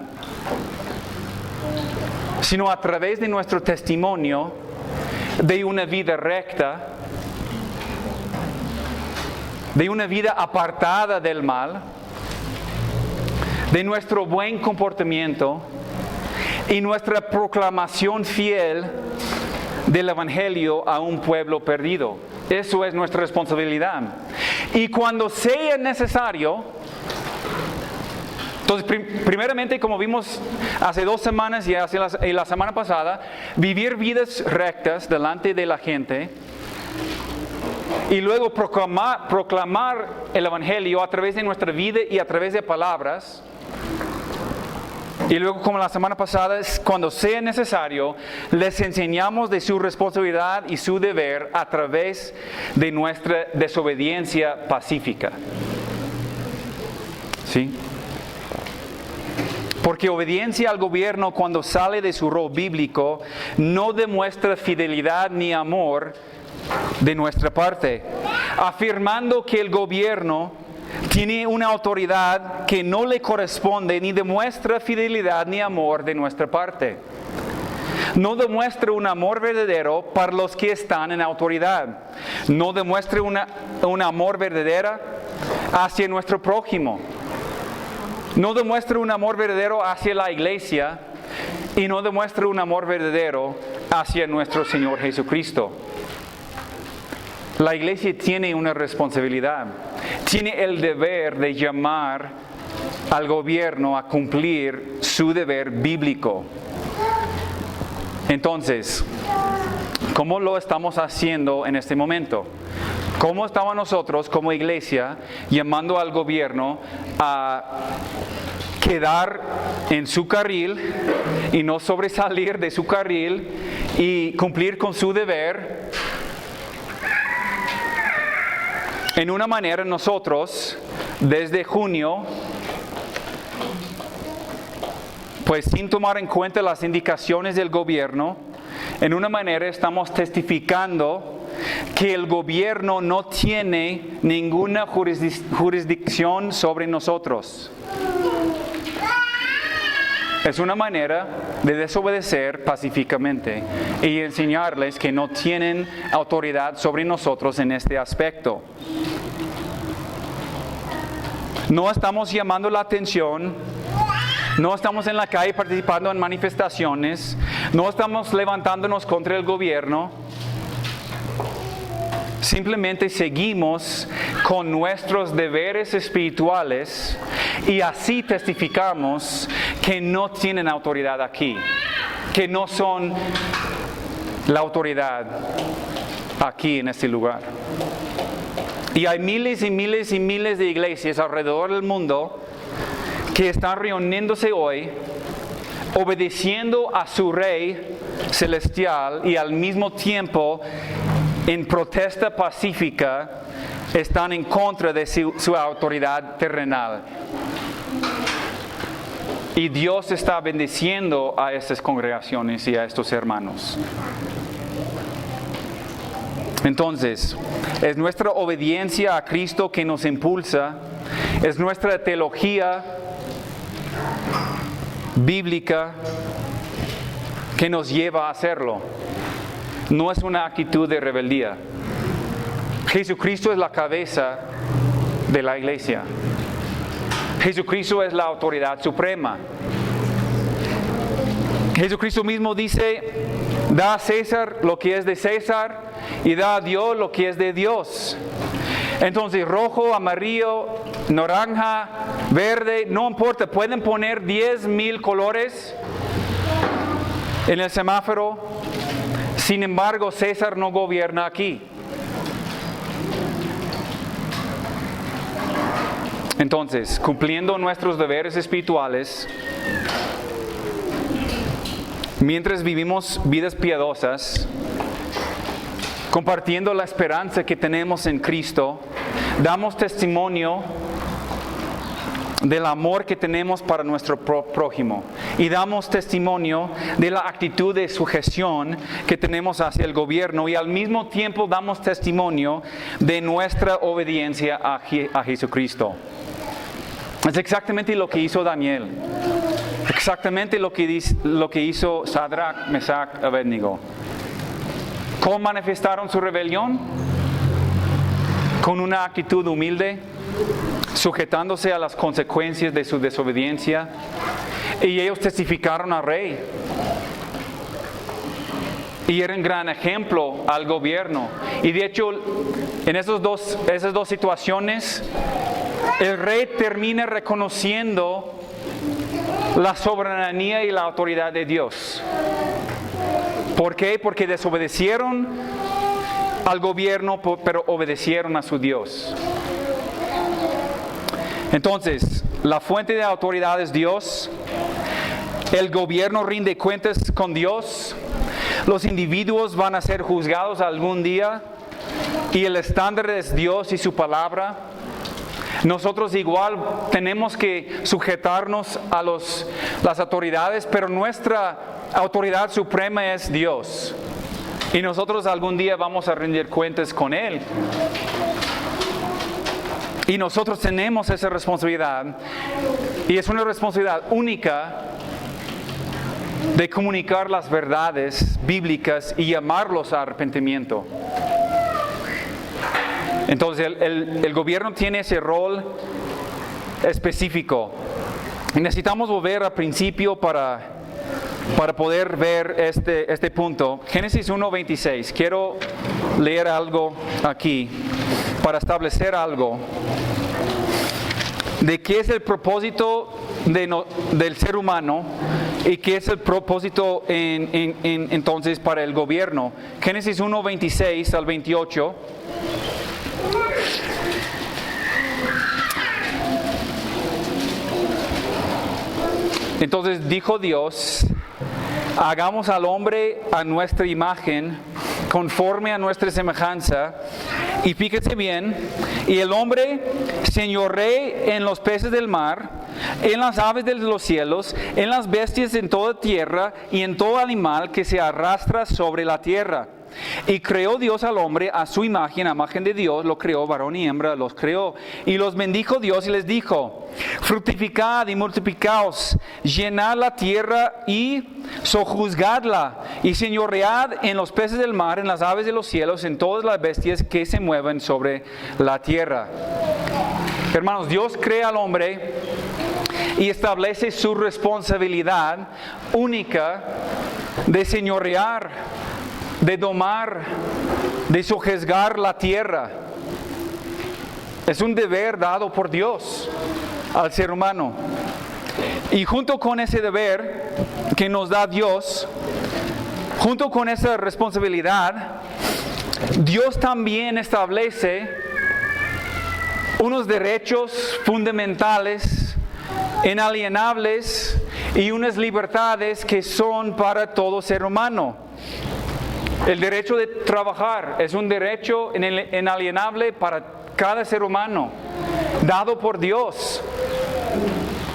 Sino a través de nuestro testimonio de una vida recta, de una vida apartada del mal, de nuestro buen comportamiento y nuestra proclamación fiel del Evangelio a un pueblo perdido. Eso es nuestra responsabilidad. Y cuando sea necesario, entonces primeramente, como vimos hace 2 semanas y la semana pasada, vivir vidas rectas delante de la gente y luego proclamar el Evangelio a través de nuestra vida y a través de palabras. Y luego, como la semana pasada, cuando sea necesario, les enseñamos de su responsabilidad y su deber a través de nuestra desobediencia pacífica. ¿Sí? Porque obediencia al gobierno cuando sale de su rol bíblico no demuestra fidelidad ni amor de nuestra parte, afirmando que el gobierno tiene una autoridad que no le corresponde ni demuestra fidelidad ni amor de nuestra parte. No demuestra un amor verdadero para los que están en autoridad. No demuestra un amor verdadero hacia nuestro prójimo. No demuestra un amor verdadero hacia la iglesia y no demuestra un amor verdadero hacia nuestro Señor Jesucristo. La iglesia tiene una responsabilidad, tiene el deber de llamar al gobierno a cumplir su deber bíblico. Entonces, ¿cómo lo estamos haciendo en este momento? ¿Cómo estamos nosotros como iglesia llamando al gobierno a quedar en su carril y no sobresalir de su carril y cumplir con su deber? En una manera nosotros, desde junio, pues sin tomar en cuenta las indicaciones del gobierno, en una manera estamos testificando que el gobierno no tiene ninguna jurisdicción sobre nosotros. Es una manera de desobedecer pacíficamente y enseñarles que no tienen autoridad sobre nosotros en este aspecto. No estamos llamando la atención, no estamos en la calle participando en manifestaciones, no estamos levantándonos contra el gobierno. Simplemente seguimos con nuestros deberes espirituales y así testificamos que no tienen autoridad aquí, que no son la autoridad aquí en este lugar. Y hay miles y miles y miles de iglesias alrededor del mundo que están reuniéndose hoy, obedeciendo a su Rey celestial y al mismo tiempo en protesta pacífica están en contra de su autoridad terrenal. Y Dios está bendiciendo a estas congregaciones y a estos hermanos. Entonces, es nuestra obediencia a Cristo que nos impulsa, es nuestra teología bíblica que nos lleva a hacerlo. No es una actitud de rebeldía. Jesucristo es la cabeza de la iglesia. Jesucristo es la autoridad suprema. Jesucristo mismo dice, da a César lo que es de César y da a Dios lo que es de Dios. Entonces, rojo, amarillo, naranja, verde, no importa, pueden poner 10,000 colores en el semáforo. Sin embargo, César no gobierna aquí. Entonces, cumpliendo nuestros deberes espirituales, mientras vivimos vidas piadosas, compartiendo la esperanza que tenemos en Cristo, damos testimonio del amor que tenemos para nuestro prójimo y damos testimonio de la actitud de sujeción que tenemos hacia el gobierno y al mismo tiempo damos testimonio de nuestra obediencia a Jesucristo. Es exactamente lo que hizo Daniel, exactamente lo que hizo Sadrach, Mesach, Abednego. ¿Cómo manifestaron su rebelión? Con una actitud humilde, sujetándose a las consecuencias de su desobediencia, y ellos testificaron al rey. y eran gran ejemplo al gobierno. Y de hecho, en esas dos situaciones, el rey termina reconociendo la soberanía y la autoridad de Dios. ¿Por qué? Porque desobedecieron al gobierno, pero obedecieron a su Dios. Entonces, la fuente de autoridad es Dios. El gobierno rinde cuentas con Dios. Los individuos van a ser juzgados algún día. Y el estándar es Dios y su palabra. Nosotros igual tenemos que sujetarnos a las autoridades, pero nuestra autoridad suprema es Dios. Y nosotros algún día vamos a rendir cuentas con Él. Y nosotros tenemos esa responsabilidad. Y es una responsabilidad única de comunicar las verdades bíblicas y llamarlos a arrepentimiento. Entonces el gobierno tiene ese rol específico. Y necesitamos volver al principio para poder ver este punto. Génesis 1:26. Quiero leer algo aquí para establecer algo de qué es el propósito del ser humano y qué es el propósito entonces para el gobierno. Génesis 1:26 al 28. Entonces dijo Dios: hagamos al hombre a nuestra imagen, conforme a nuestra semejanza. Y fíjese bien, y el hombre señoree en los peces del mar, en las aves de los cielos, en las bestias en toda tierra y en todo animal que se arrastra sobre la tierra. Y creó Dios al hombre a su imagen, a imagen de Dios lo creó, varón y hembra los creó. Y los bendijo Dios y les dijo: fructificad y multiplicaos, llenad la tierra y sojuzgadla, y señoread en los peces del mar, en las aves de los cielos, en todas las bestias que se mueven sobre la tierra. Hermanos, Dios crea al hombre y establece su responsabilidad única de señorear, de domar, de sojuzgar la tierra. Es un deber dado por Dios al ser humano. Y junto con ese deber que nos da Dios, junto con esa responsabilidad, Dios también establece unos derechos fundamentales, inalienables y unas libertades que son para todo ser humano. El derecho de trabajar es un derecho inalienable para cada ser humano, dado por Dios.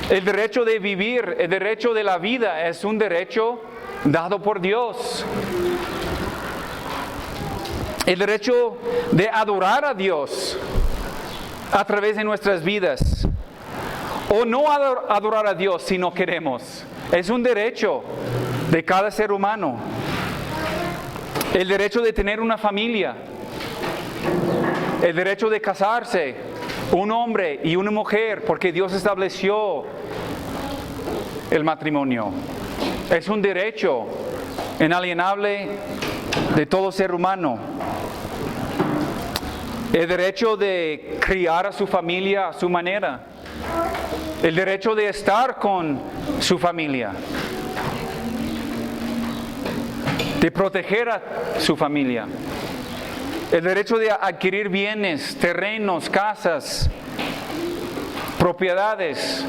El derecho de vivir, el derecho de la vida es un derecho dado por Dios. El derecho de adorar a Dios a través de nuestras vidas. O no adorar a Dios si no queremos. Es un derecho de cada ser humano. El derecho de tener una familia. El derecho de casarse, un hombre y una mujer, porque Dios estableció el matrimonio. Es un derecho inalienable de todo ser humano. El derecho de criar a su familia a su manera. El derecho de estar con su familia. De proteger a su familia. El derecho de adquirir bienes, terrenos, casas, propiedades.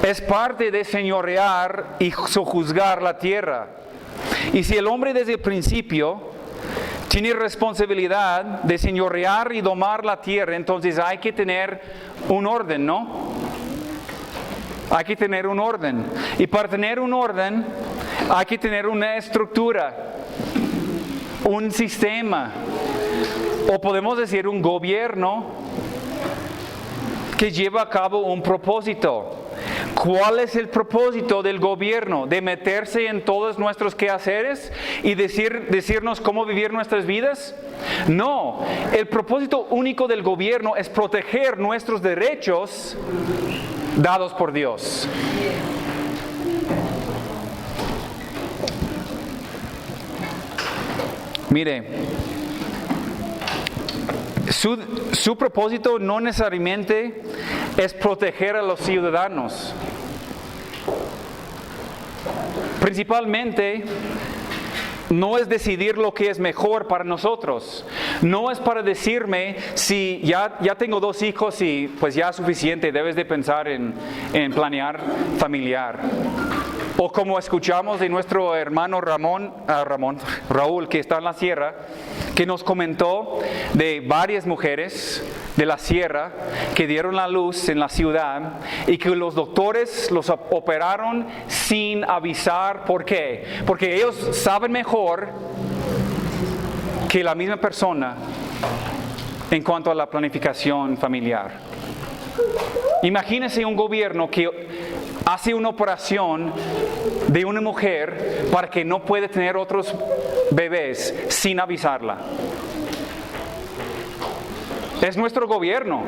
Es parte de señorear y sojuzgar la tierra. Y si el hombre desde el principio tiene responsabilidad de señorear y domar la tierra, entonces hay que tener un orden, ¿no? Hay que tener un orden. Y para tener un orden, hay que tener una estructura, un sistema, o podemos decir un gobierno que lleva a cabo un propósito. ¿Cuál es el propósito del gobierno? ¿De meterse en todos nuestros quehaceres y decirnos cómo vivir nuestras vidas? No, el propósito único del gobierno es proteger nuestros derechos dados por Dios. Mire, su propósito no necesariamente es proteger a los ciudadanos. Principalmente, no es decidir lo que es mejor para nosotros. No es para decirme, si ya tengo 2 hijos y pues ya es suficiente, debes de pensar en planear familiar. O como escuchamos de nuestro hermano Raúl, que está en la sierra, que nos comentó de varias mujeres de la sierra que dieron la luz en la ciudad y que los doctores los operaron sin avisar. ¿Por qué? Porque ellos saben mejor que la misma persona en cuanto a la planificación familiar. Imagínense un gobierno que hace una operación de una mujer para que no puede tener otros bebés sin avisarla. Es nuestro gobierno.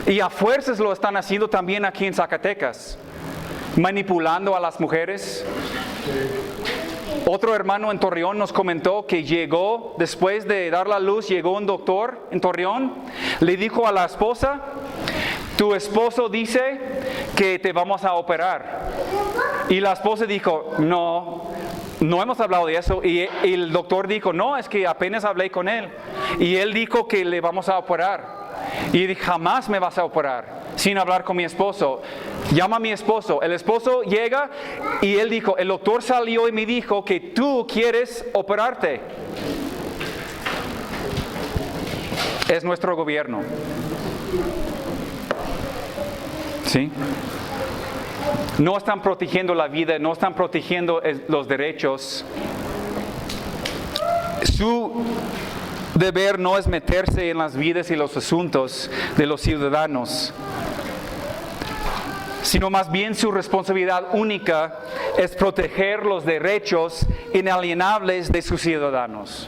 Y a fuerzas lo están haciendo también aquí en Zacatecas, manipulando a las mujeres. Otro hermano en Torreón nos comentó que llegó, después de dar la luz, llegó un doctor en Torreón, le dijo a la esposa: tu esposo dice que te vamos a operar. Y la esposa dijo: no hemos hablado de eso. Y el doctor dijo: no, es que apenas hablé con él. Y él dijo que le vamos a operar. Y dije: jamás me vas a operar sin hablar con mi esposo. Llama a mi esposo. El esposo llega y él dijo: el doctor salió y me dijo que tú quieres operarte. Es nuestro gobierno. ¿Sí? No están protegiendo la vida, no están protegiendo los derechos. Su deber no es meterse en las vidas y los asuntos de los ciudadanos, sino más bien su responsabilidad única es proteger los derechos inalienables de sus ciudadanos.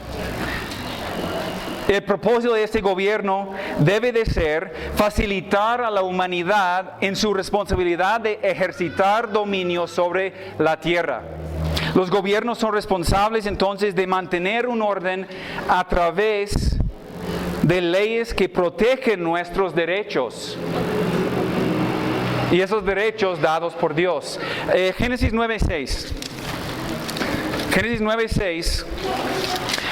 El propósito de este gobierno debe de ser facilitar a la humanidad en su responsabilidad de ejercitar dominio sobre la tierra. Los gobiernos son responsables entonces de mantener un orden a través de leyes que protegen nuestros derechos. Y esos derechos dados por Dios. Génesis 9:6. Génesis 9:6.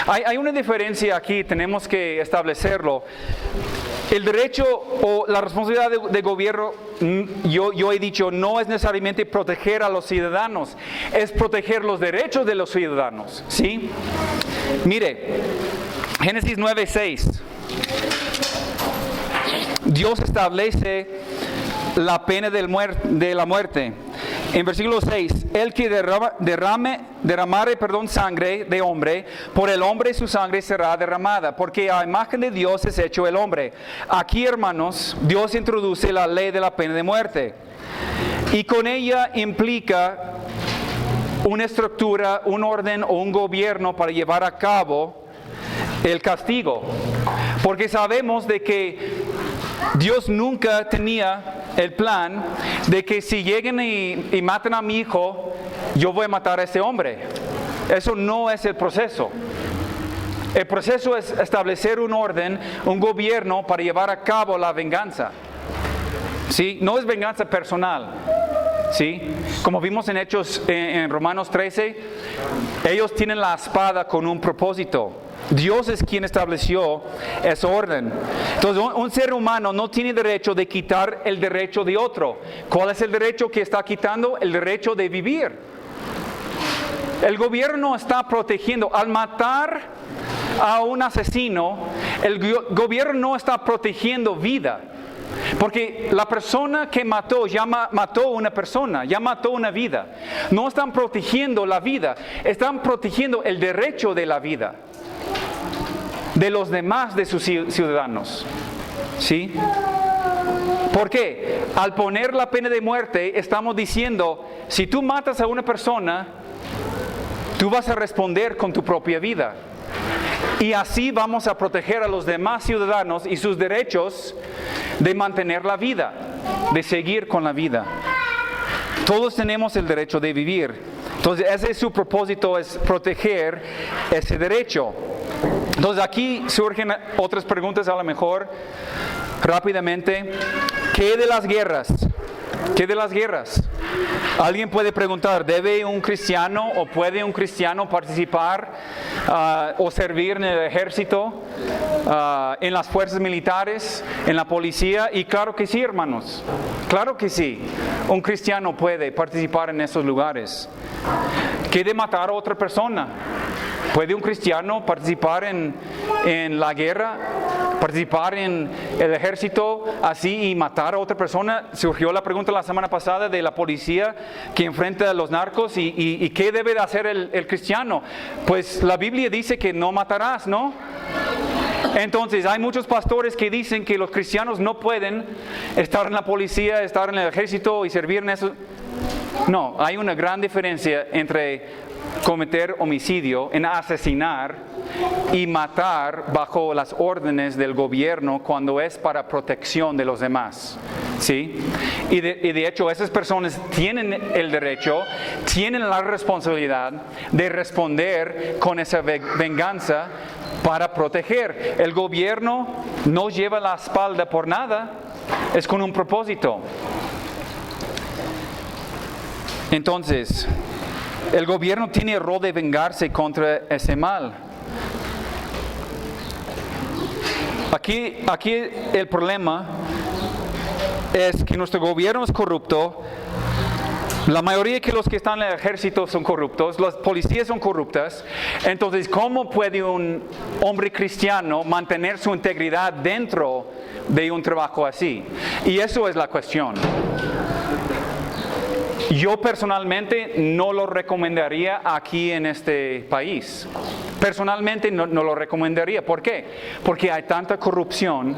Hay una diferencia aquí, tenemos que establecerlo. El derecho o la responsabilidad de gobierno, yo he dicho, no es necesariamente proteger a los ciudadanos, es proteger los derechos de los ciudadanos, ¿sí? Mire, Génesis 9:6. Dios establece la pena de la muerte. En versículo 6, el que derramare sangre de hombre, por el hombre su sangre será derramada, porque a imagen de Dios es hecho el hombre. Aquí, hermanos, Dios introduce la ley de la pena de muerte, y con ella implica una estructura, un orden o un gobierno para llevar a cabo el castigo, porque sabemos de que Dios nunca tenía el plan de que si lleguen y matan a mi hijo, yo voy a matar a ese hombre. Eso no es el proceso. El proceso es establecer un orden, un gobierno para llevar a cabo la venganza. ¿Sí? No es venganza personal. ¿Sí? Como vimos en Hechos, en Romanos 13, ellos tienen la espada con un propósito. Dios es quien estableció ese orden. Entonces, un ser humano no tiene derecho de quitar el derecho de otro. ¿Cuál es el derecho que está quitando? El derecho de vivir. El gobierno está protegiendo. Al matar a un asesino, el gobierno no está protegiendo vida. Porque la persona que mató, ya mató una persona, ya mató una vida. No están protegiendo la vida, están protegiendo el derecho de la vida de los demás de sus ciudadanos. ¿Sí? ¿Por qué? Al poner la pena de muerte, estamos diciendo, si tú matas a una persona, tú vas a responder con tu propia vida. Y así vamos a proteger a los demás ciudadanos y sus derechos de mantener la vida, de seguir con la vida. Todos tenemos el derecho de vivir. Entonces, ese es su propósito, es proteger ese derecho. Entonces, aquí surgen otras preguntas a lo mejor rápidamente. ¿Qué de las guerras? ¿Qué de las guerras? Alguien puede preguntar, ¿debe un cristiano o puede un cristiano participar o servir en el ejército, en las fuerzas militares, en la policía? Y claro que sí, hermanos. Claro que sí. Un cristiano puede participar en esos lugares. ¿Qué de matar a otra persona? ¿Puede un cristiano participar en la guerra? ¿Participar en el ejército así y matar a otra persona? Surgió la pregunta la semana pasada de la policía que enfrenta a los narcos y ¿qué debe de hacer el cristiano? Pues la Biblia dice que no matarás, ¿no? Entonces hay muchos pastores que dicen que los cristianos no pueden estar en la policía, estar en el ejército y servir en eso. No, hay una gran diferencia entre cometer homicidio, en asesinar y matar bajo las órdenes del gobierno cuando es para protección de los demás. ¿Sí? Y de hecho esas personas tienen el derecho, tienen la responsabilidad de responder con esa venganza para proteger. El gobierno no lleva la espalda por nada, es con un propósito. Entonces, el gobierno tiene el rol de vengarse contra ese mal. Aquí el problema es que nuestro gobierno es corrupto. La mayoría de los que están en el ejército son corruptos, las policías son corruptas. Entonces, ¿cómo puede un hombre cristiano mantener su integridad dentro de un trabajo así? Y eso es la cuestión. Yo personalmente no lo recomendaría aquí en este país. Personalmente no lo recomendaría. ¿Por qué? Porque hay tanta corrupción.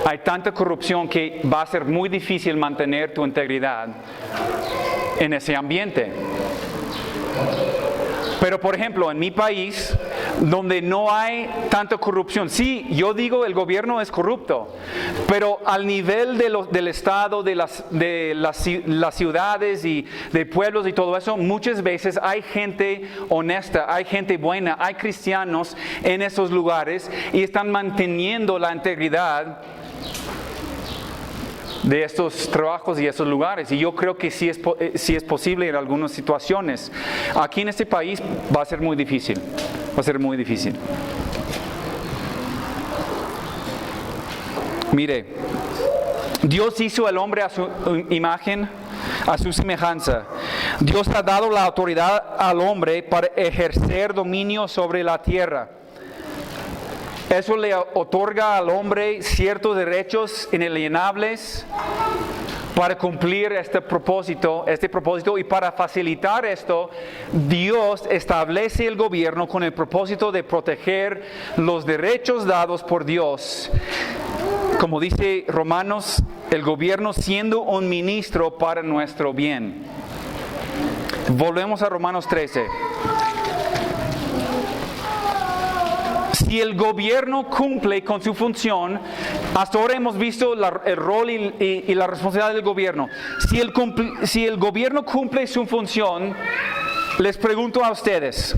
Hay tanta corrupción que va a ser muy difícil mantener tu integridad en ese ambiente. Pero por ejemplo, en mi país, donde no hay tanta corrupción, sí, yo digo el gobierno es corrupto, pero al nivel del Estado, de las ciudades y de pueblos y todo eso, muchas veces hay gente honesta, hay gente buena, hay cristianos en esos lugares y están manteniendo la integridad de estos trabajos y estos lugares. Y yo creo que sí es posible en algunas situaciones. Aquí en este país va a ser muy difícil. Va a ser muy difícil. Mire, Dios hizo al hombre a su imagen, a su semejanza. Dios ha dado la autoridad al hombre para ejercer dominio sobre la tierra. Eso le otorga al hombre ciertos derechos inalienables para cumplir este propósito, y para facilitar esto, Dios establece el gobierno con el propósito de proteger los derechos dados por Dios. Como dice Romanos, el gobierno siendo un ministro para nuestro bien. Volvemos a Romanos 13. Si el gobierno cumple con su función, hasta ahora hemos visto el rol y la responsabilidad del gobierno. Si el gobierno cumple su función, les pregunto a ustedes,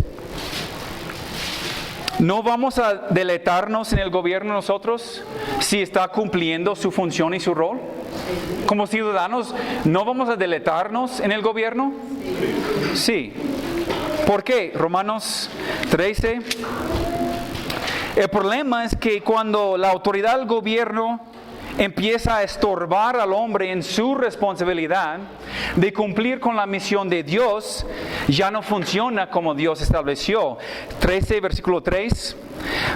¿no vamos a deleitarnos en el gobierno nosotros si está cumpliendo su función y su rol? Como ciudadanos, ¿no vamos a deleitarnos en el gobierno? Sí. ¿Por qué? Romanos 13. El problema es que cuando la autoridad del gobierno empieza a estorbar al hombre en su responsabilidad de cumplir con la misión de Dios, ya no funciona como Dios estableció. 13, versículo 3.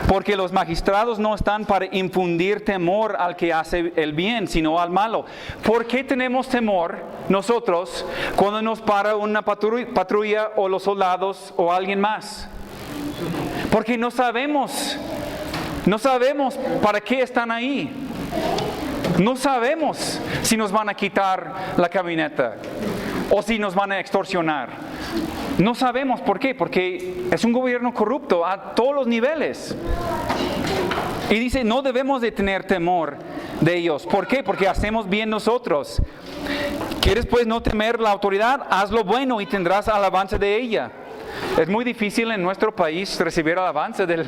Porque los magistrados no están para infundir temor al que hace el bien, sino al malo. ¿Por qué tenemos temor nosotros cuando nos para una patrulla o los soldados o alguien más? Porque no sabemos para qué están ahí. No sabemos si nos van a quitar la camioneta o si nos van a extorsionar. No sabemos por qué, porque es un gobierno corrupto a todos los niveles. Y dice, no debemos de tener temor de ellos. ¿Por qué? Porque hacemos bien nosotros. ¿Quieres pues no temer la autoridad? Haz lo bueno y tendrás alabanza de ella. Es muy difícil en nuestro país recibir alabanza del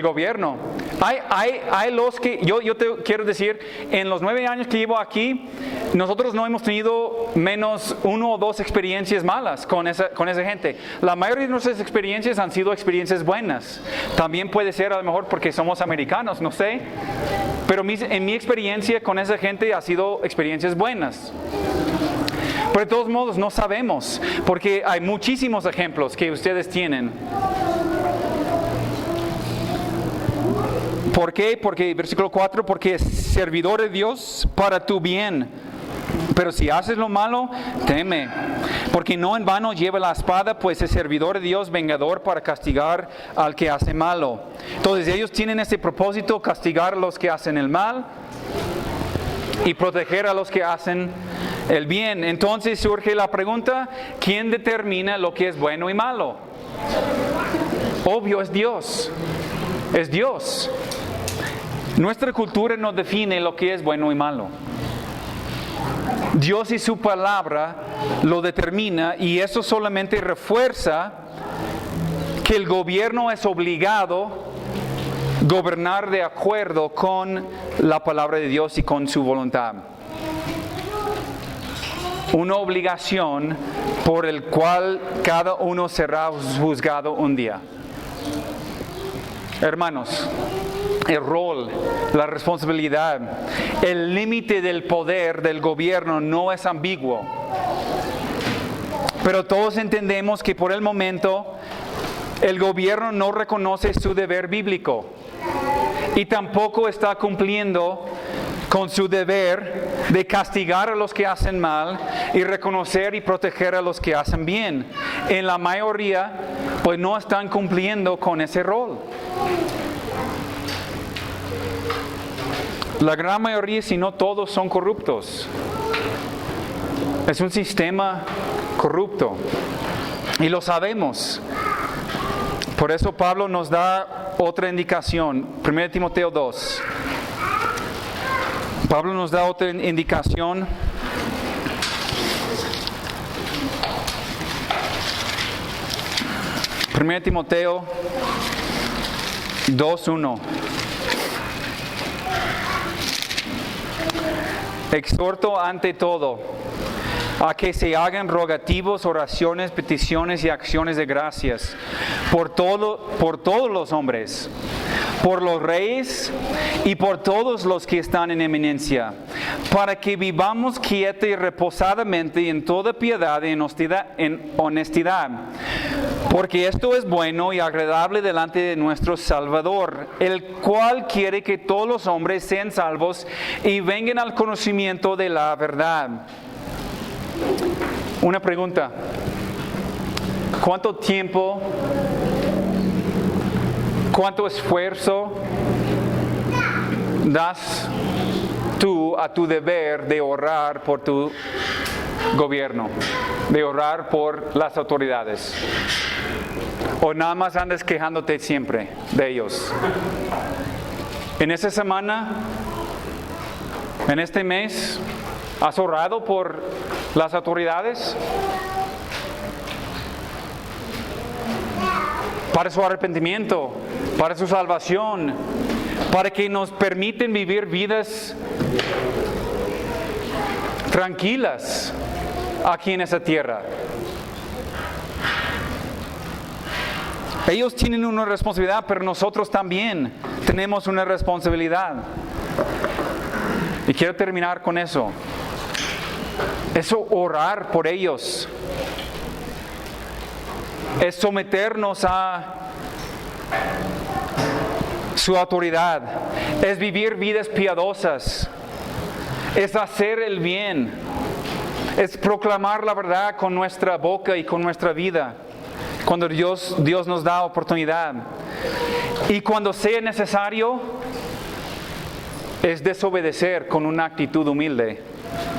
gobierno. Hay los que, yo te quiero decir, en los 9 años que llevo aquí, nosotros no hemos tenido menos 1 o 2 experiencias malas con esa gente. La mayoría de nuestras experiencias han sido experiencias buenas. También puede ser a lo mejor porque somos americanos, no sé. Pero en mi experiencia con esa gente ha sido experiencias buenas. Pero de todos modos no sabemos, porque hay muchísimos ejemplos que ustedes tienen. ¿Por qué? Porque, versículo 4, porque es servidor de Dios para tu bien. Pero si haces lo malo, teme, porque no en vano lleva la espada, pues es servidor de Dios, vengador para castigar al que hace malo. Entonces ellos tienen ese propósito, castigar a los que hacen el mal y proteger a los que hacen el bien. Entonces surge la pregunta, ¿quién determina lo que es bueno y malo? Obvio, es Dios. Es Dios. Nuestra cultura no define lo que es bueno y malo. Dios y su palabra lo determina, y eso solamente refuerza que el gobierno es obligado a gobernar de acuerdo con la palabra de Dios y con su voluntad. Una obligación por el cual cada uno será juzgado un día. Hermanos, el rol, la responsabilidad, el límite del poder del gobierno no es ambiguo. Pero todos entendemos que por el momento el gobierno no reconoce su deber bíblico y tampoco está cumpliendo con su deber de castigar a los que hacen mal y reconocer y proteger a los que hacen bien. En la mayoría, pues no están cumpliendo con ese rol. La gran mayoría, si no todos, son corruptos. Es un sistema corrupto. Y lo sabemos. Por eso Pablo nos da otra indicación. 1 Timoteo 2. Pablo nos da otra indicación. Primero Timoteo 2:1. Exhorto ante todo a que se hagan rogativos, oraciones, peticiones y acciones de gracias por todos los hombres, por los reyes y por todos los que están en eminencia, para que vivamos quieta y reposadamente en toda piedad y en honestidad. Porque esto es bueno y agradable delante de nuestro Salvador, el cual quiere que todos los hombres sean salvos y vengan al conocimiento de la verdad. Una pregunta. ¿Cuánto tiempo, cuánto esfuerzo das tú a tu deber de orar por tu gobierno, de orar por las autoridades? ¿O nada más andas quejándote siempre de ellos? En esta semana, en este mes, ¿has orado por las autoridades? Para su arrepentimiento, para su salvación, para que nos permiten vivir vidas tranquilas aquí en esa tierra. Ellos tienen una responsabilidad, pero nosotros también tenemos una responsabilidad. Y quiero terminar con eso. Eso, orar por ellos, es someternos a su autoridad, es vivir vidas piadosas, es hacer el bien, es proclamar la verdad con nuestra boca y con nuestra vida, cuando Dios nos da oportunidad. Y cuando sea necesario, es desobedecer con una actitud humilde,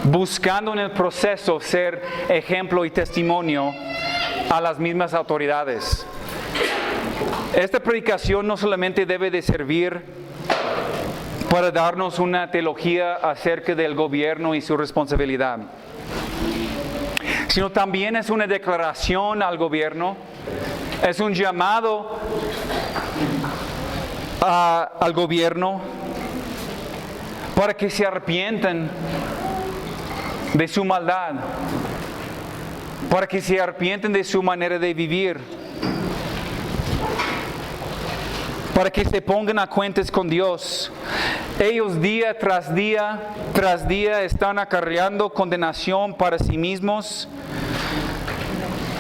buscando en el proceso ser ejemplo y testimonio a las mismas autoridades. Esta predicación no solamente debe de servir para darnos una teología acerca del gobierno y su responsabilidad, sino también es una declaración al gobierno, es un llamado al gobierno para que se arrepientan de su maldad, para que se arrepienten de su manera de vivir, para que se pongan a cuentas con Dios. Ellos día tras día están acarreando condenación para sí mismos,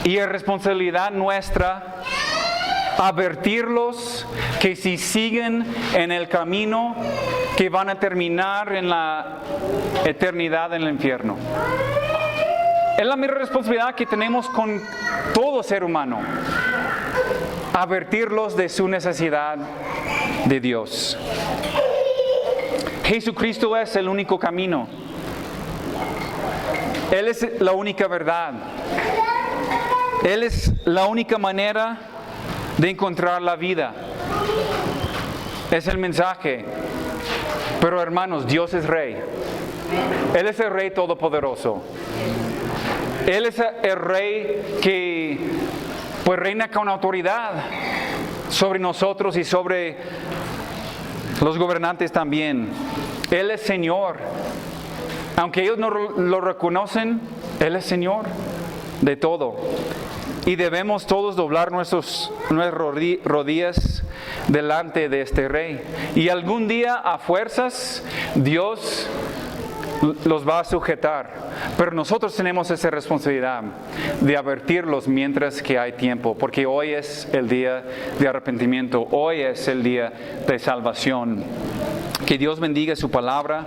y es responsabilidad nuestra advertirlos que si siguen en el camino, que van a terminar en la eternidad en el infierno. Es la misma responsabilidad que tenemos con todo ser humano, advertirlos de su necesidad de Dios. Jesucristo es el único camino. Él es la única verdad. Él es la única manera de encontrar la vida. Es el mensaje. Pero hermanos, Dios es Rey. Él es el Rey Todopoderoso. Él es el Rey que pues reina con autoridad sobre nosotros y sobre los gobernantes también. Él es Señor. Aunque ellos no lo reconocen, Él es Señor de todo. Y debemos todos doblar nuestras rodillas delante de este Rey. Y algún día a fuerzas Dios los va a sujetar. Pero nosotros tenemos esa responsabilidad de advertirlos mientras que hay tiempo. Porque hoy es el día de arrepentimiento. Hoy es el día de salvación. Que Dios bendiga su palabra.